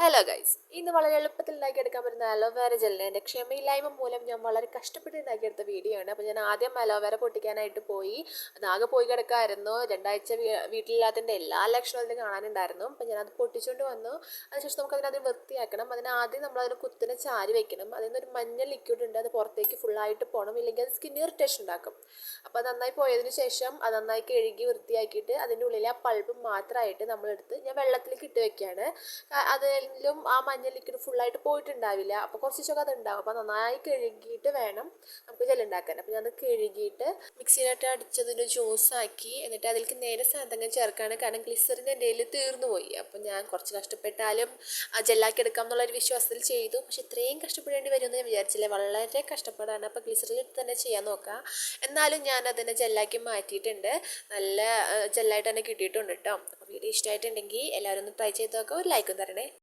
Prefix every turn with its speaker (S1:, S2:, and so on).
S1: Hello guys, ഇന്ന് വളരെ എളുപ്പത്തിൽ ഉണ്ടാക്കിയെടുക്കാൻ പറ്റുന്ന അലോവേര ജെല്ലിനെ എൻ്റെ ക്ഷമയില്ലായ്മ മൂലം ഞാൻ വളരെ കഷ്ടപ്പെട്ട് ഉണ്ടാക്കിയെടുത്ത വീഡിയോ ആണ്. അപ്പോൾ ഞാൻ ആദ്യം അലോവേര പൊട്ടിക്കാനായിട്ട് പോയി. അതാകെ പോയി കിടക്കായിരുന്നു. രണ്ടാഴ്ച വീട്ടിലില്ലാത്തതിൻ്റെ എല്ലാ ലക്ഷണവും അതിന് കാണാനുണ്ടായിരുന്നു. അപ്പോൾ ഞാനത് പൊട്ടിച്ചുകൊണ്ട് വന്നു. അതിനുശേഷം നമുക്കതിനത് വൃത്തിയാക്കണം. അതിനാദ്യം നമ്മളതിന് കുത്തിനെ ചാരി വെക്കണം. അതിൽ നിന്നൊരു മഞ്ഞ ലിക്വിഡ് ഉണ്ട്, അത് പുറത്തേക്ക് ഫുള്ളായിട്ട് പോകണം, ഇല്ലെങ്കിൽ അത് സ്കിൻ ഇറിറ്റേഷൻ ഉണ്ടാക്കും. അപ്പോൾ അത് നന്നായി പോയതിന് ശേഷം അത് നന്നായി കഴുകി വൃത്തിയാക്കിയിട്ട് അതിൻ്റെ ഉള്ളിലെ ആ പൾപ്പ് മാത്രമായിട്ട് നമ്മളെടുത്ത് ഞാൻ വെള്ളത്തിലേക്ക് ഇട്ട് വെക്കുകയാണ്. അതിലും ആ മഞ്ഞ ലിക്വിഡ് ഫുള്ളായിട്ട് പോയിട്ടുണ്ടാവില്ല, അപ്പോൾ കുറച്ചൊക്കെ അത് ഉണ്ടാവും. അപ്പോൾ നന്നായി കഴുകിയിട്ട് വേണം നമുക്ക് ജെല്ലുണ്ടാക്കാൻ. അപ്പോൾ ഞാനത് കഴുകിയിട്ട് മിക്സിയിലിട്ട് അടിച്ചതിന് ജ്യൂസാക്കി, എന്നിട്ട് അതിലേക്ക് നേരെ സാധനങ്ങൾ ചേർക്കുകയാണ്. കാരണം ഗ്ലിസറിൻ എൻ്റെ കയ്യിൽ തീർന്നു പോയി. അപ്പോൾ ഞാൻ കുറച്ച് കഷ്ടപ്പെട്ടാലും ആ ജെല്ലാക്കി എടുക്കാം എന്നുള്ളൊരു വിശ്വാസത്തിൽ ചെയ്തു. പക്ഷെ ഇത്രയും കഷ്ടപ്പെടേണ്ടി വരുമെന്ന് ഞാൻ വിചാരിച്ചില്ല. വളരെ കഷ്ടപ്പാടാണ്. അപ്പോൾ ഗ്ലിസറിലിട്ട് തന്നെ ചെയ്യാൻ നോക്കുക. എന്നാലും ഞാൻ അതിനെ ജെല്ലാക്കി മാറ്റിയിട്ടുണ്ട്. നല്ല ജെല്ലായിട്ട് തന്നെ കിട്ടിയിട്ടുണ്ട് കേട്ടോ. അപ്പോൾ വീഡിയോ ഇഷ്ടമായിട്ടുണ്ടെങ്കിൽ എല്ലാവരും ഒന്ന് ട്രൈ ചെയ്ത് നോക്കുക. ഒരു ലൈക്കും തരണേ.